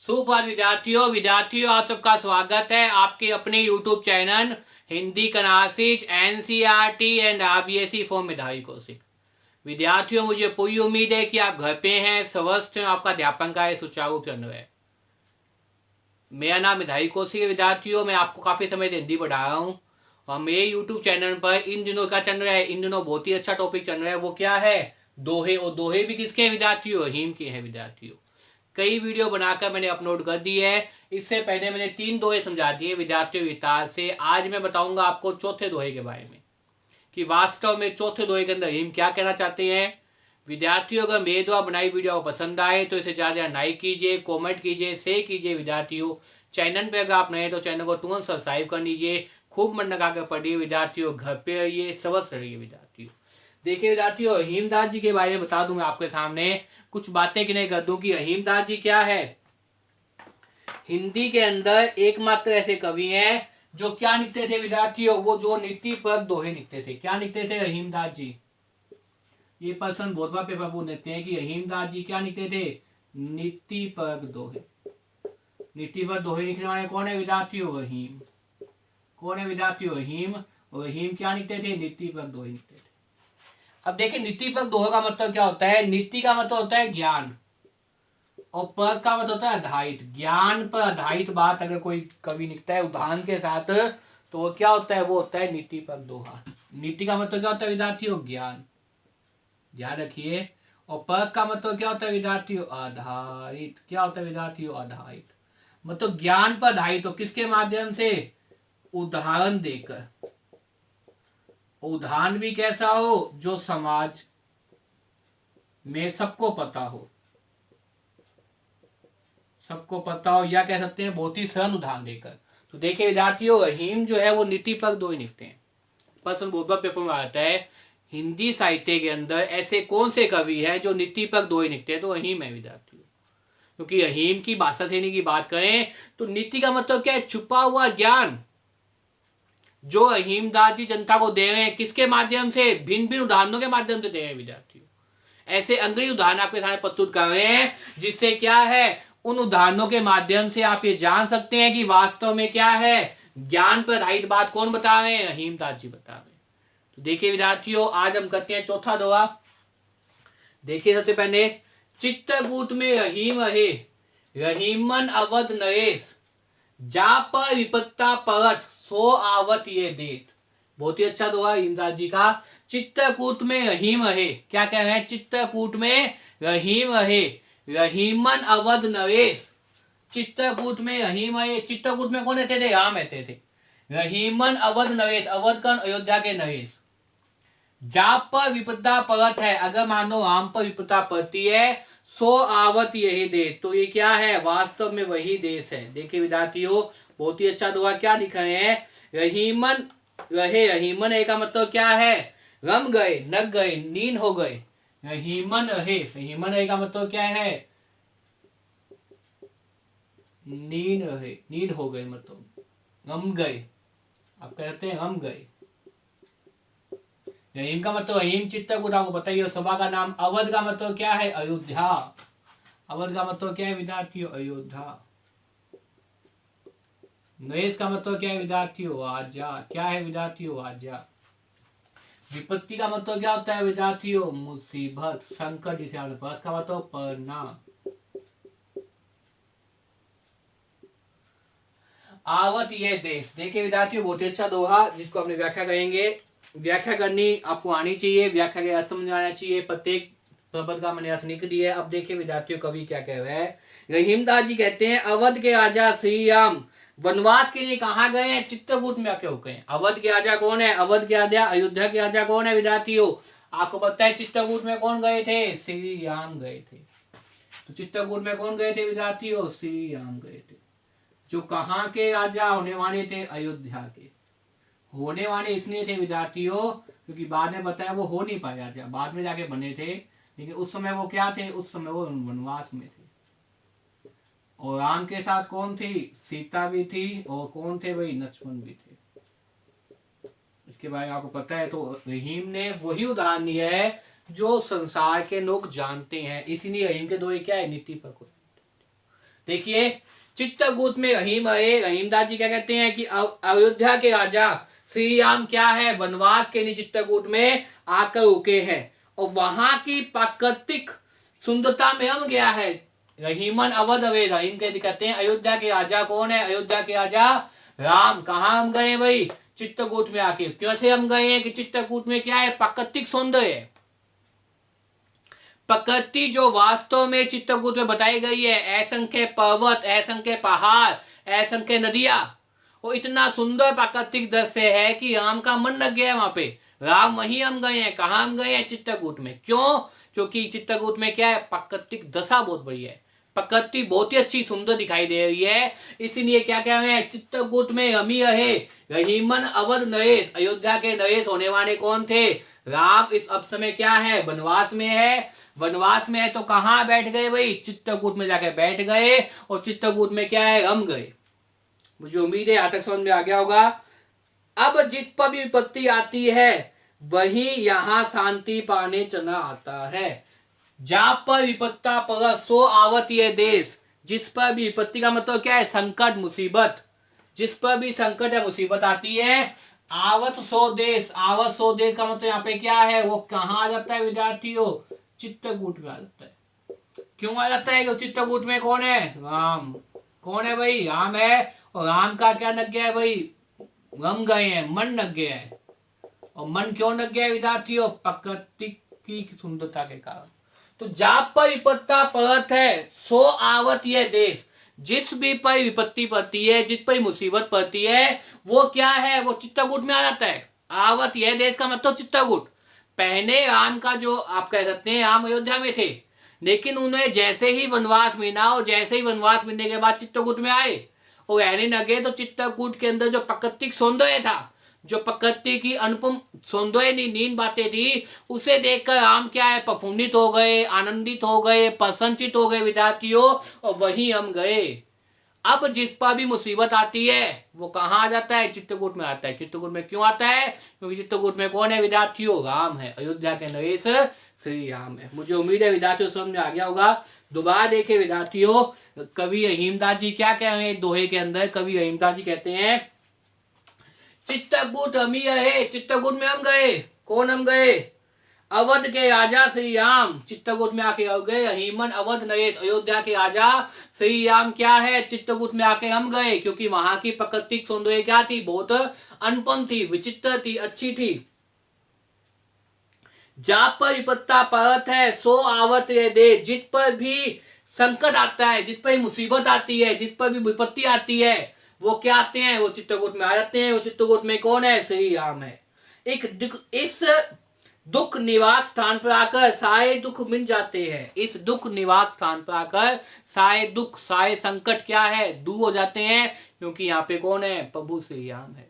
सुप्रभात विद्यार्थियों आप सबका स्वागत है आपके अपने YouTube चैनल हिंदी कनासिज NCERT and RBSE for Medhavi Kaushik. विद्यार्थियों, मुझे पूरी उम्मीद है कि आप घर पे हैं, स्वस्थ हैं, आपका अध्यापन कार्य सुचारू चल रहा है। मेरा नाम मेधावी कौशिक है। विद्यार्थियों, मैं आपको काफ़ी समय से हिंदी पढ़ा रहा हूँ और मेरे YouTube चैनल पर इन दिनों क्या चल रहा है, इन दिनों बहुत ही अच्छा टॉपिक चल रहा है। वो क्या है? दोहे। और दोहे भी किसके हैं विद्यार्थियों? रहीम के हैं विद्यार्थियों। कई वीडियो बनाकर मैंने अपलोड कर दी है। इससे पहले मैंने 3 दोहे समझा दिए विद्यार्थियों विस्तार से। आज मैं बताऊंगा आपको चौथे दोहे के बारे में कि वास्तव में चौथे दोहे के अंदर रहीम क्या कहना चाहते हैं। विद्यार्थियों, अगर मेरे द्वारा बनाई वीडियो पसंद आए तो इसे ज़्यादा लाइक कीजिए, कमेंट कीजिए, शेयर कीजिए। विद्यार्थियों, चैनल पे अगर आप नए तो चैनल को तुरंत सब्सक्राइब कर लीजिए। खूब मन लगा कर पढ़िए विद्यार्थियों, घर पे रहिए, स्वस्थ रहिए विद्यार्थियों। देखिए विद्यार्थियों, रहीमदास जी के बारे में बता दूं मैं आपके सामने कुछ बातें कि नहीं कर दूं कि रहीमदास जी क्या है। हिंदी के अंदर एकमात्र ऐसे कवि हैं जो क्या लिखते थे विद्यार्थियों? वो जो नीति पर दोहे लिखते थे। क्या लिखते थे रहीमदास जी? ये पर्सन बहुत बार पेपर पूछ देते हैं कि रहीमदास जी क्या लिखते थे? नीति पर दोहे। नीति पर दोहे लिखने वाले कौन है विद्यार्थियों? रहीम। कौन है विद्यार्थियों? रहीम। और रहीम क्या लिखते थे? नीति पर दोहे लिखते थे। अब देखिए, नीति पर दोहे का मतलब क्या होता है? नीति का मतलब होता है ज्ञान और पर का मतलब होता है आधारित। ज्ञान पर आधारित बात अगर कोई कवि लिखता है उदाहरण के साथ तो वो क्या होता है? वो होता है नीति पर दोहा। नीति का मतलब क्या होता है विद्यार्थियों? ज्ञान। ध्यान रखिए। और पर का मतलब क्या होता है विद्यार्थियों? आधारित। क्या होता है विद्यार्थियों? आधारित। मतलब ज्ञान पर आधारित हो। किसके माध्यम से? उदाहरण देकर। उदाहरण भी कैसा हो? जो समाज में सबको पता हो, सबको पता हो, या कह सकते हैं बहुत ही सरल उदाहरण देकर। तो देखिए विद्यार्थियों, रहीम जो है वो नीति पर दोहे लिखते हैं। प्रश्न बहुत बार पेपर में आता है हिंदी साहित्य के अंदर ऐसे कौन से कवि हैं जो नीति पर दोहे लिखते हैं? तो रहीम है विद्यार्थियों। क्योंकि रहीम की भाषा शैली की बात करें तो नीति का मतलब क्या है? छुपा हुआ ज्ञान जो रहीमदास जी जनता को दे रहे हैं। किसके माध्यम से? भिन्न भिन्न उदाहरणों के माध्यम से दे रहे हैं विद्यार्थियों। ऐसे अंग्रेजी उदाहरण आपके सामने प्रस्तुत कर रहे हैं जिससे क्या है, उन उदाहरणों के माध्यम से आप ये जान सकते हैं कि वास्तव में क्या है, ज्ञान पर आधारित बात कौन बता रहे हैं? रहीमदास जी बता रहे हैं। तो देखिए विद्यार्थियों, आज हम करते हैं चौथा दोहा। देखिए सबसे पहले, चित्तकूट में रहीम रहे, रहीमन अवध नरेश, जा पर विपत्ता परत, सो आवत ये देत। बहुत ही अच्छा दोहा रहीमदास जी का। चित्तकूट में रहीम रहे, क्या कह रहे हैं? चित्तकूट में रहीम रहे, रहीमन अवध नरेश। चित्तकूट में रहीम रहे। चित्तकूट में कौन रहते थे? राम रहते थे। रहीमन अवध नरेश, अवध कौन? अयोध्या के नरेश। जाप पर विपदा परत है, अगर मानो राम पर विपदा पड़ती है, सो आवत यही देश। तो ये क्या है? वास्तव में वही देश है। देखिए विद्यार्थियों, बहुत ही अच्छा दोहा क्या लिख रहे हैं? रहीमन रहे, रहीमन का मतलब क्या है? रम गए, नग गए, नींद हो गए। रहीमन रहे, रहीमन रहे का मतलब क्या है? नींद रहे, नींद हो गए, मतलब रम गए। आप कहते हैं रम गए। रहीम का मतलब रहीम चित्तकूट, आपको बताइए। सभा का नाम अवध का मतलब क्या है? अयोध्या। अवध का मतलब क्या है विद्यार्थियों? अयोध्या। नरेश का मतलब क्या है विद्यार्थियों? राजा। क्या है विद्यार्थियों? राजा। विपत्ति का मतलब क्या होता है विद्यार्थियों? मुसीबत, संकट। जिसे परत का मतलब परिणाम। आवत ये देश। देखिए विद्यार्थियों, बहुत ही अच्छा दोहा जिसको अपने व्याख्या करेंगे। व्याख्या करनी आपको आनी चाहिए, व्याख्या के अर्थ समझ आना चाहिए। प्रत्येक प्रपद का मैंने अर्थ लिख दिया है। अब देखिए विद्यार्थियों, कवि क्या कह रहे हैं। रहीमदास जी कहते हैं, अवध के राजा श्री राम वनवास के लिए कहाँ गए हैं? चित्रकूट में आके होके हैं। अवध के राजा कौन है? अवध के राजा, अयोध्या के राजा कौन है विद्यार्थियों? आपको पता है चित्रकूट में कौन गए थे? श्री राम गए थे। तो चित्रकूट में कौन गए थे विद्यार्थियों? श्री राम गए थे। जो कहाँ के राजा होने वाले थे? अयोध्या के। होने वाले इसलिए थे विद्यार्थियों क्योंकि बाद में बताया वो हो नहीं पाए राजा, बाद में जाके बने थे। लेकिन उस समय वो क्या थे? उस समय वो वनवास में थे। और राम के साथ कौन थी? सीता भी थी। और कौन थे? वही लक्ष्मण भी थे। इसके बारे में आपको पता है। तो रहीम ने वही उदाहरण लिया है जो संसार के लोग जानते हैं। इसीलिए रहीम के दोहे क्या है? नीति पर। देखिए चित्रकूट में रहीम रहे, रहीमदास जी क्या कहते हैं कि अयोध्या के राजा श्री राम क्या है, वनवास के लिए चित्रकूट में आकर रुके हैं और वहां की प्राकृतिक सुंदरता में हम गया है। रहीमन अवध अवे, रहीम के कहते हैं अयोध्या के राजा कौन है, अयोध्या के राजा राम। कहाँ हम गए भाई, चित्रकूट में आके। क्यों से हम गए हैं कि चित्रकूट में क्या है, प्राकृतिक सौंदर्य है। प्रकृति जो वास्तव में चित्रकूट में बताई गई है, असंख्य पर्वत, असंख्य पहाड़, असंख्य नदियां, वो इतना सुंदर प्राकृतिक दृश्य है कि राम का मन लग गया है वहां पे। राम वहीं हम गए हैं। कहाँ हम गए हैं, चित्रकूट में। क्यों, क्योंकि चित्रकूट में क्या है, प्राकृतिक दशा बहुत बड़ी है, प्रकृति बहुत ही अच्छी सुंदर दिखाई दे रही है। इसीलिए क्या कह रहे हैं, चित्रकूट में रमी रहे रहीमन अवध नरेश। अयोध्या के नरेश होने वाले कौन थे, राम। इस अब समय क्या है, वनवास में है। वनवास में है तो कहाँ बैठ गए भाई, चित्रकूट में जाके बैठ गए और चित्रकूट में क्या है, रम गए। मुझे उम्मीद है यहाँ तक समझ में आ गया होगा। अब जित पर भी विपत्ति आती है वही यहाँ शांति पाने चला आता है। जा पर विपत्ता पर सो आवत ये देश। जिस पर भी विपत्ति का मतलब क्या है, संकट, मुसीबत। जिस पर भी संकट या मुसीबत आती है, आवत सो देश। आवत सो देश का मतलब यहाँ पे क्या है, वो कहाँ आ जाता है विद्यार्थियों, चित्रकूट में आ जाता है। क्यों आ जाता है, चित्रकूट में कौन है, राम। कौन है भाई, राम है। और राम का क्या लग गया है भाई, रम गए हैं, मन लग गया है। और मन क्यों लग गया है विद्यार्थियों, प्रकृति की सुंदरता के कारण। तो जाप पर विपत्ता पड़त है सो आवत यह देश। जिस भी पर विपत्ति पड़ती है, जिस पर मुसीबत पड़ती है, वो क्या है, वो चित्रकूट में आ जाता है। आवत यह देश का मतलब चित्रकूट। पहले राम का जो आप कह सकते हैं, राम अयोध्या में थे, लेकिन उन्हें जैसे ही वनवास मिला और जैसे ही वनवास मिलने के बाद चित्रकूट में आए और रहने लगे, तो चित्रकूट के अंदर जो प्राकृतिक सौंदर्य था, जो प्रकृति की अनुपम सौंदर्य नींद बातें थी, उसे देखकर राम क्या है, प्रफुल्लित हो गए, आनंदित हो गए, प्रसन्नचित हो गए विद्यार्थियों, और वहीं हम गए। अब जिस पर भी मुसीबत आती है वो कहाँ आ जाता है, चित्रकूट में आता है। चित्रकूट में क्यों आता है, क्योंकि चित्रकूट में कौन है विद्यार्थियों, राम है। अयोध्या के नरेश श्री राम है। मुझे उम्मीद है विद्यार्थियों समझ में आ गया होगा। दोबारा देखे विद्यार्थियों, कवि रहीमदास जी क्या कह रहे हैं दोहे के अंदर। कवि रहीमदास जी कहते हैं, चित्रकूट रमी रहे। चित्रकूट में हम गए, कौन हम गए, अवध के राजा श्री राम। चित्रकूट में आके हम गए, रहीमन अवध नरेश। अयोध्या के राजा श्री राम क्या है, चित्रकूट में आके हम गए, क्योंकि वहां की प्राकृतिक सौंदर्य क्या थी, बहुत अनुपम थी, विचित्र थी, अच्छी थी। जा पर विपत्ता परत है सो आवत ये दे। जित पर भी संकट आता है, जित पर मुसीबत आती है, जित पर भी विपत्ति आती है, वो क्या आते हैं, वो चित्रकूट में आ जाते हैं। वो चित्रकूट में कौन है, श्री राम है। इस दुख निवास स्थान पर आकर सारे दुख मिट जाते हैं। इस दुख निवास स्थान पर आकर सारे दुख, सारे संकट क्या है, दूर हो जाते हैं, क्योंकि यहाँ पे कौन है, प्रभु श्री राम है।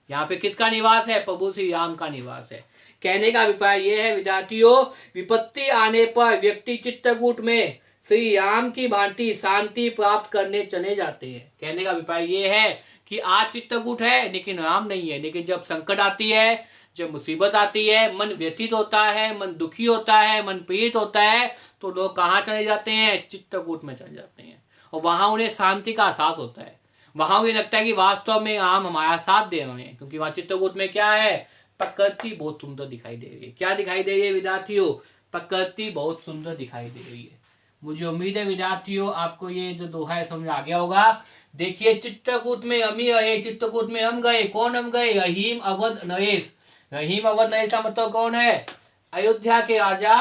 यहाँ पे किसका निवास है, प्रभु श्री राम का निवास है। कहने का अभिप्राय यह है विद्यार्थियों, विपत्ति आने पर व्यक्ति चित्रकूट में श्री राम की भांति शांति प्राप्त करने चले जाते हैं। कहने का अभिप्राय यह है कि आज चित्रकूट है लेकिन राम नहीं है। लेकिन जब संकट आती है, जब मुसीबत आती है, मन व्यथित होता है, मन दुखी होता है, मन पीड़ित होता है, तो लोग कहाँ चले जाते हैं, चित्रकूट में चले जाते हैं। और वहां उन्हें शांति का एहसास होता है। वहां उन्हें लगता है कि वास्तव में राम हमारा साथ दे रहे हैं, क्योंकि वहां चित्रकूट में क्या है, प्रकृति बहुत सुंदर दिखाई दे रही है। क्या दिखाई दे रही है विद्यार्थियों, प्रकृति बहुत सुंदर दिखाई दे रही है। मुझे उम्मीद है विद्यार्थियों आपको ये जो दोहा है समझ आ गया होगा। देखिए, चित्रकूट में हम ही रहे, चित्रकूट में हम गए, कौन हम गए, रहीम अवध नरेश। रहीम अवध नरेश का मतलब कौन है, अयोध्या के राजा।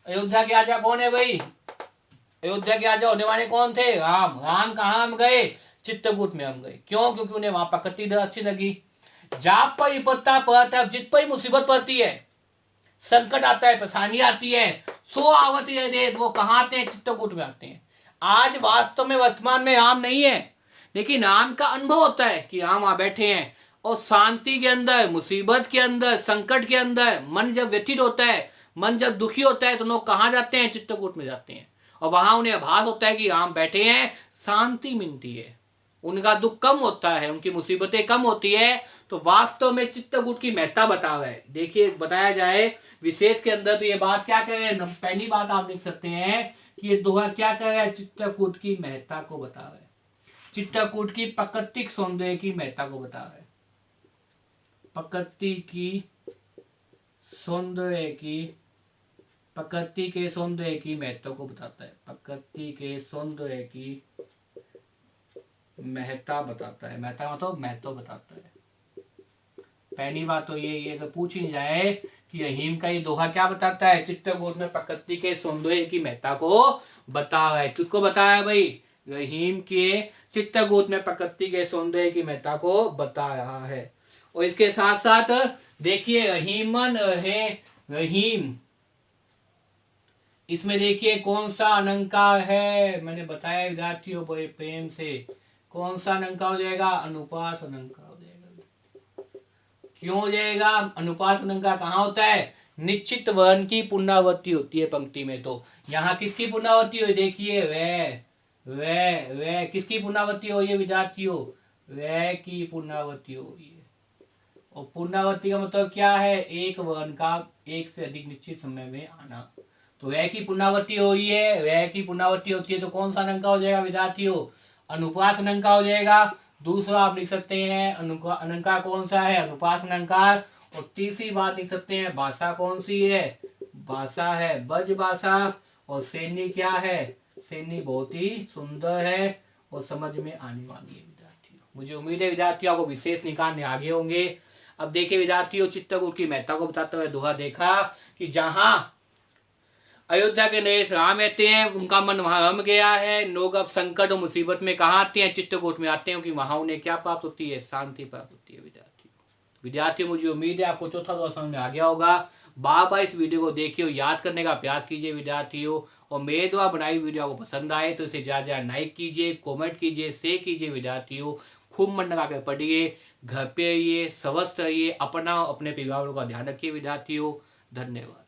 अयोध्या के राजा कौन है भाई, अयोध्या के राजा होने वाले कौन थे, राम। राम कहाँ हम गए, चित्रकूट में हम गए। क्यों, क्योंकि उन्हें वहां प्रकृति अच्छी लगी। जाप पर विपत्ता पड़ता है, जित पर मुसीबत पड़ती है, संकट आता है, परेशानी आती है, सो आवत ये देश, वो कहाँ आते हैं, चित्रकूट में आते हैं। आज वास्तव में वर्तमान में राम नहीं है, लेकिन राम का अनुभव होता है कि राम वहां बैठे हैं। और शांति के अंदर, मुसीबत के अंदर, संकट के अंदर मन जब व्यथित होता है, मन जब दुखी होता है, तो लोग कहाँ जाते हैं, चित्रकूट में जाते हैं। और वहां उन्हें आभास होता है कि राम बैठे हैं, शांति मिलती है, उनका दुख कम होता है, उनकी मुसीबतें कम होती है। तो वास्तव में चित्रकूट की महत्ता बता रहा है। देखिए, बताया जाए विशेष के अंदर तो ये बात क्या कर रहे हैं, पहली बात आप लिख सकते हैं कि ये दोहा क्या कर रहा है, चित्रकूट की महत्ता को बता रहा है, चित्रकूट की प्राकृतिक सौंदर्य की महत्ता को बता रहा है, प्रकृति के सौंदर्य की महत्ता को बताता है, प्रकृति के सौंदर्य की महत्ता बताता है, महत्ता मतलब महत्व बताता है। पहली बात तो ये अगर पूछ ही जाए कि रहीम का ये दोहा क्या बताता है, चित्रकूट में प्रकृति के सौंदर्य की महत्ता को बता रहा है। किसको बता रहा है भाई, रहीम के चित्रकूट में प्रकृति के सौंदर्य की महत्ता को बता रहा है। और इसके साथ साथ देखिए रहीमन है रहीम, इसमें देखिए कौन सा अलंकार है, मैंने बताया विद्यार्थियों बड़े प्रेम से, कौन सा अलंकार हो जाएगा, अनुपास अलंकार हो जाएगा। क्यों हो जाएगा, अनुपास अलंकार कहाँ होता है, निश्चित वर्ण की पुनरावृत्ति होती है पंक्ति में। तो यहाँ किसकी पुनरावृत्ति हुई, देखिए वे किसकी पुनरावृत्ति हो, ये विद्यार्थियों वे की पुनरावृत्ति हो रही है। और पुनरावृत्ति का मतलब क्या है, एक वर्ण का एक से अधिक निश्चित समय में आना। तो वह की पुनरावृत्ति हो रही है, वह की पुनरावृत्ति होती है, तो कौन सा अलंकार हो जाएगा विद्यार्थियों, अनुपास अलंकार हो जाएगा। दूसरा आप लिख सकते हैं अलंकार कौन सा है, अनुपास अलंकार। और तीसरी बात लिख सकते हैं भाषा कौन सी है, भाषा है ब्रज भाषा। और सैन्य क्या है, सैन्य बहुत ही सुंदर है और समझ में आने वाली है विद्यार्थियों। मुझे उम्मीद है विद्यार्थियों आपको विशेष निकालने आगे होंगे। अब देखिए विद्यार्थियों, चित्रकूट की महत्ता को बताते हुए दोहा देखा कि जहां अयोध्या के नरेश राम रहते हैं, उनका मन वहां रम गया है। लोग अब संकट और मुसीबत में कहाँ आते हैं, चित्रकूट में आते हैं, कि वहां उन्हें क्या प्राप्त होती है, शांति प्राप्त होती है विद्यार्थियों। मुझे उम्मीद है आपको चौथा दोहा समझ में आ गया होगा। बार बार इस वीडियो को देखिए और याद करने का प्रयास कीजिए विद्यार्थियों। और मेरे द्वारा बनाई वीडियो आपको पसंद आए तो इसे ज़्यादा ज़्यादा लाइक कीजिए, कमेंट कीजिए, शेयर कीजिए विद्यार्थियों। खूब मन लगा कर पढ़िए, घर पे रहिए, स्वस्थ रहिए, अपना अपने परिवारों का ध्यान रखिए विद्यार्थियों। धन्यवाद।